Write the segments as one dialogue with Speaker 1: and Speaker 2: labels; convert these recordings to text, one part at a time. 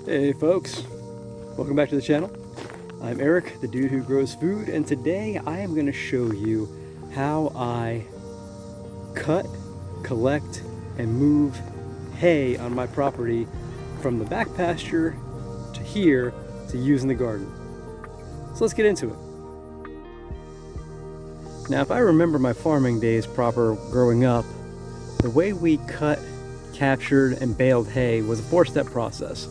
Speaker 1: Hey folks, welcome back to the channel. I'm Eric, the dude who grows food, and today I am going to show you how I cut, collect, and move hay on my property from the back pasture to here to use in the garden. So let's get into it. Now, if I remember my farming days proper growing up, the way we cut, captured, and baled hay was a 4-step process.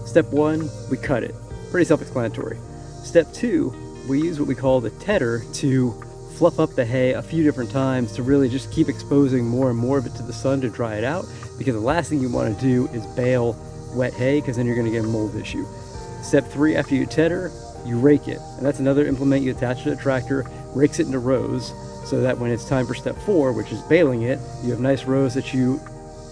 Speaker 1: Step 1, we cut it. Pretty self-explanatory. Step 2, we use what we call the tedder to fluff up the hay a few different times to really just keep exposing more and more of it to the sun to dry it out, because the last thing you want to do is bale wet hay, because then you're going to get a mold issue. Step 3, after you tedder, you rake it. And that's another implement you attach to the tractor, rakes it into rows, so that when it's time for step 4, which is baling it, you have nice rows that you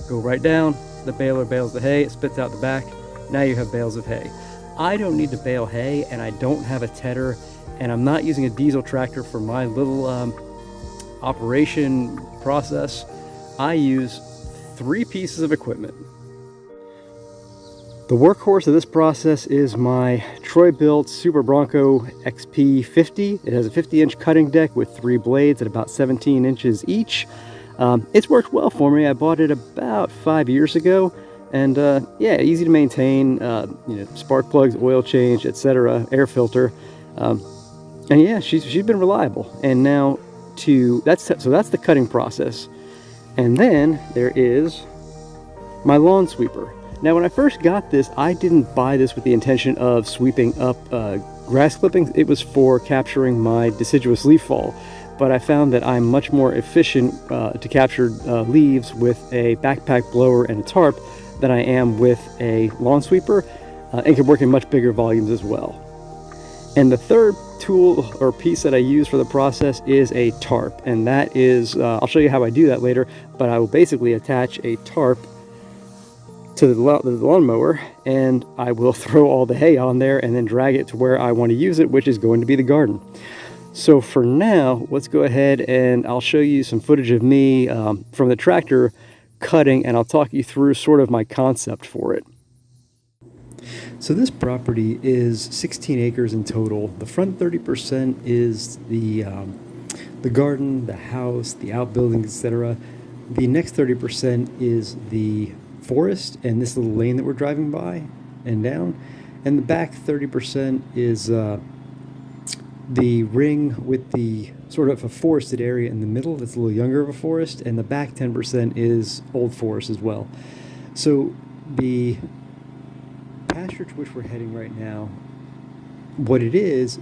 Speaker 1: go right down, the baler bales the hay, it spits out the back, now you have bales of hay. I don't need to bale hay, and I don't have a tedder, and I'm not using a diesel tractor for my little operation process. I use 3 pieces of equipment. The workhorse of this process is my Troy-Bilt Super Bronco XP50. It has a 50-inch cutting deck with 3 blades at about 17 inches each. It's worked well for me. I bought it about 5 years ago, and yeah, easy to maintain. Spark plugs, oil change, etc., air filter, and yeah, she's been reliable. And now that's the cutting process, and then there is my lawn sweeper. Now, when I first got this, I didn't buy this with the intention of sweeping up grass clippings. It was for capturing my deciduous leaf fall. But I found that I'm much more efficient to capture leaves with a backpack blower and a tarp than I am with a lawn sweeper, and can work in much bigger volumes as well. And the third tool or piece that I use for the process is a tarp, and that is, I'll show you how I do that later, but I will basically attach a tarp to the lawnmower, and I will throw all the hay on there and then drag it to where I want to use it, which is going to be the garden. So for now, let's go ahead and I'll show you some footage of me from the tractor cutting, and I'll talk you through sort of my concept for it. So this property is 16 acres in total. The front 30% is the garden, the house, the outbuildings, etc. The next 30% is the forest and this little lane that we're driving by and down, and the back 30% is the ring with the sort of a forested area in the middle that's a little younger of a forest, and the back 10% is old forest as well. So the pasture to which we're heading right now, what it is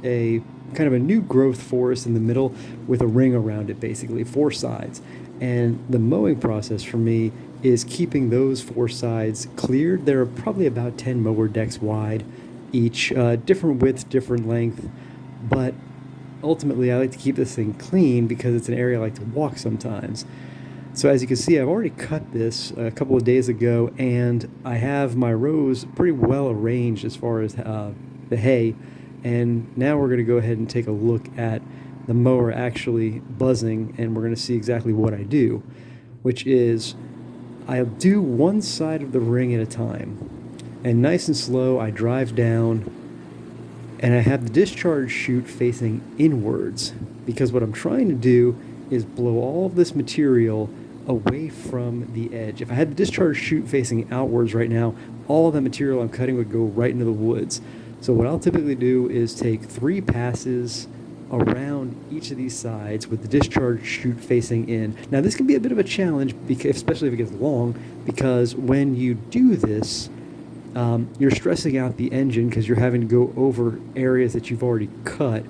Speaker 1: a kind of a new growth forest in the middle with a ring around it, basically 4 sides. And the mowing process for me is keeping those 4 sides cleared. There are probably about 10 mower decks wide each, different width, different length, but ultimately I like to keep this thing clean because it's an area I like to walk sometimes. So as you can see, I've already cut this a couple of days ago, and I have my rows pretty well arranged as far as the hay. And now we're going to go ahead and take a look at the mower actually buzzing, and we're going to see exactly what I do, which is I'll do one side of the ring at a time, and nice and slow I drive down, and I have the discharge chute facing inwards, because what I'm trying to do is blow all of this material away from the edge. If I had the discharge chute facing outwards right now, all that material I'm cutting would go right into the woods. So what I'll typically do is take 3 passes around each of these sides with the discharge chute facing in. Now this can be a bit of a challenge, because, especially if it gets long, because when you do this, you're stressing out the engine because you're having to go over areas that you've already cut.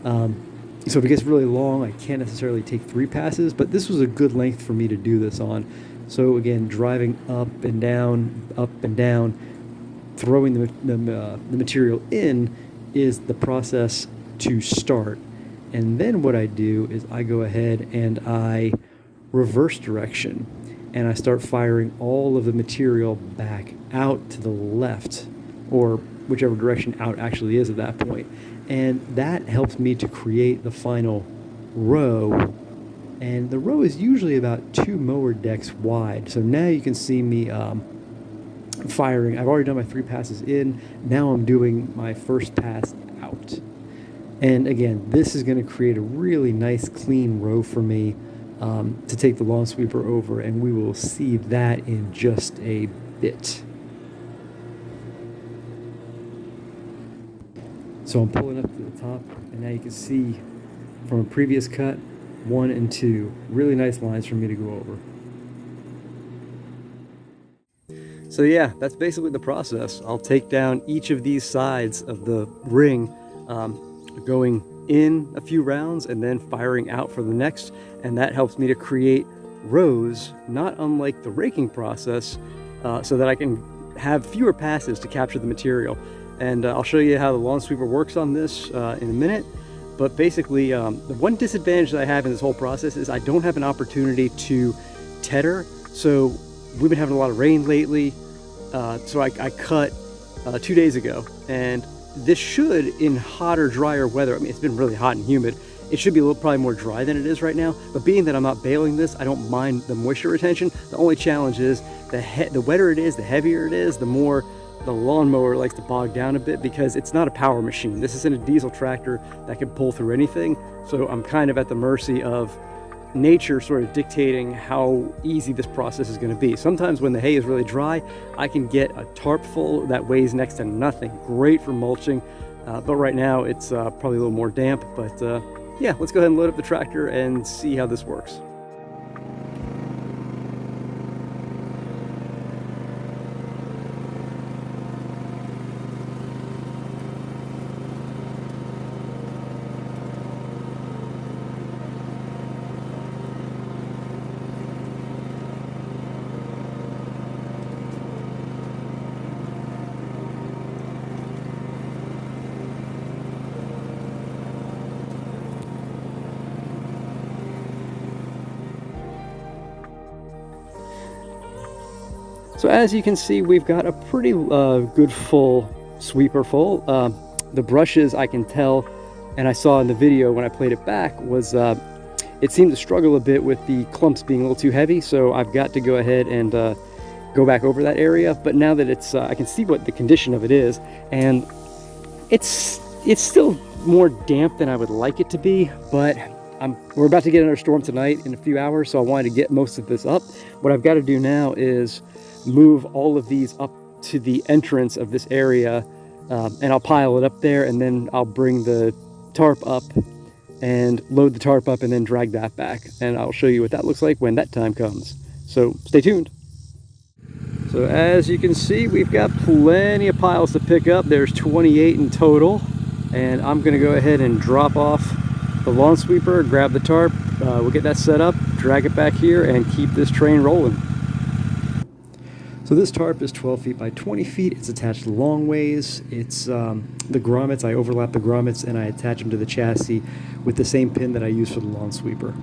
Speaker 1: So if it gets really long, I can't necessarily take 3 passes, but this was a good length for me to do this on. So again, driving up and down, throwing the material in is the process to start. And then what I do is I go ahead and I reverse direction, and I start firing all of the material back out to the left, or whichever direction out actually is at that point. And that helps me to create the final row. And the row is usually about 2 mower decks wide. So now you can see me firing. I've already done my 3 passes in. Now I'm doing my first pass out. And again, this is going to create a really nice clean row for me to take the lawn sweeper over, and we will see that in just a bit. So I'm pulling up to the top, and now you can see from a previous cut, 1 and 2, really nice lines for me to go over. So yeah, that's basically the process. I'll take down each of these sides of the ring, going in a few rounds and then firing out for the next, and that helps me to create rows, not unlike the raking process, so that I can have fewer passes to capture the material. And I'll show you how the lawn sweeper works on this in a minute. But basically, the one disadvantage that I have in this whole process is I don't have an opportunity to tether. So we've been having a lot of rain lately, so I cut 2 days ago, and this should, in hotter, drier weather, I mean, it's been really hot and humid, it should be a little probably more dry than it is right now. But being that I'm not baling this, I don't mind the moisture retention. The only challenge is the wetter it is, the heavier it is, the more the lawnmower likes to bog down a bit, because it's not a power machine. This isn't a diesel tractor that can pull through anything. So I'm kind of at the mercy of nature sort of dictating how easy this process is going to be. Sometimes when the hay is really dry, I can get a tarp full that weighs next to nothing. Great for mulching. But right now it's probably a little more damp. But yeah, let's go ahead and load up the tractor and see how this works. So as you can see, we've got a pretty good full sweeper full. The brushes, I can tell, and I saw in the video when I played it back, was it seemed to struggle a bit with the clumps being a little too heavy. So I've got to go ahead and go back over that area. But now that it's, I can see what the condition of it is, and it's still more damp than I would like it to be, but we're about to get another storm tonight in a few hours, so I wanted to get most of this up. What I've got to do now is move all of these up to the entrance of this area, and I'll pile it up there, and then I'll bring the tarp up and load the tarp up and then drag that back, and I'll show you what that looks like when that time comes. So stay tuned. So as you can see, we've got plenty of piles to pick up. There's 28 in total, and I'm gonna go ahead and drop off the lawn sweeper, grab the tarp, we'll get that set up, drag it back here, and keep this train rolling. So this tarp is 12 feet by 20 feet. It's attached long ways. It's the grommets. I overlap the grommets and I attach them to the chassis with the same pin that I use for the lawn sweeper.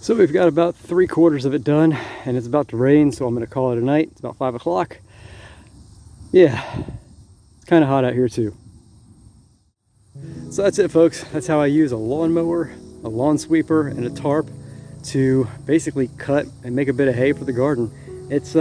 Speaker 1: So we've got about 3/4 of it done, and it's about to rain, so I'm going to call it a night. It's about 5 o'clock. Yeah, it's kind of hot out here too. So that's it, folks. That's how I use a lawnmower, a lawn sweeper, and a tarp to basically cut and make a bit of hay for the garden. It's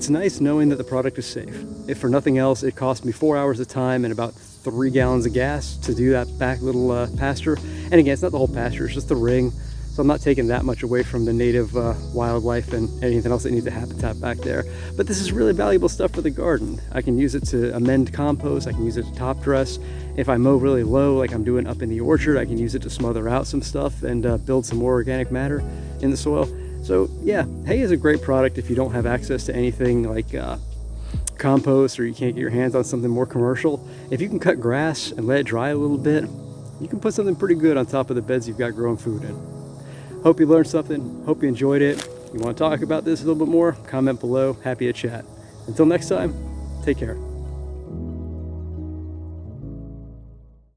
Speaker 1: nice knowing that the product is safe. If for nothing else, it cost me 4 hours of time and about 3 gallons of gas to do that back little pasture. And again, it's not the whole pasture, it's just the ring. so I'm not taking that much away from the native wildlife and anything else that needs a habitat back there. But this is really valuable stuff for the garden. I can use it to amend compost, I can use it to top dress. If I mow really low, like I'm doing up in the orchard, I can use it to smother out some stuff and build some more organic matter in the soil. So yeah, hay is a great product if you don't have access to anything like compost, or you can't get your hands on something more commercial. If you can cut grass and let it dry a little bit, you can put something pretty good on top of the beds you've got growing food in. Hope you learned something, hope you enjoyed it. If you want to talk about this a little bit more, comment below, happy to chat. Until next time, take care.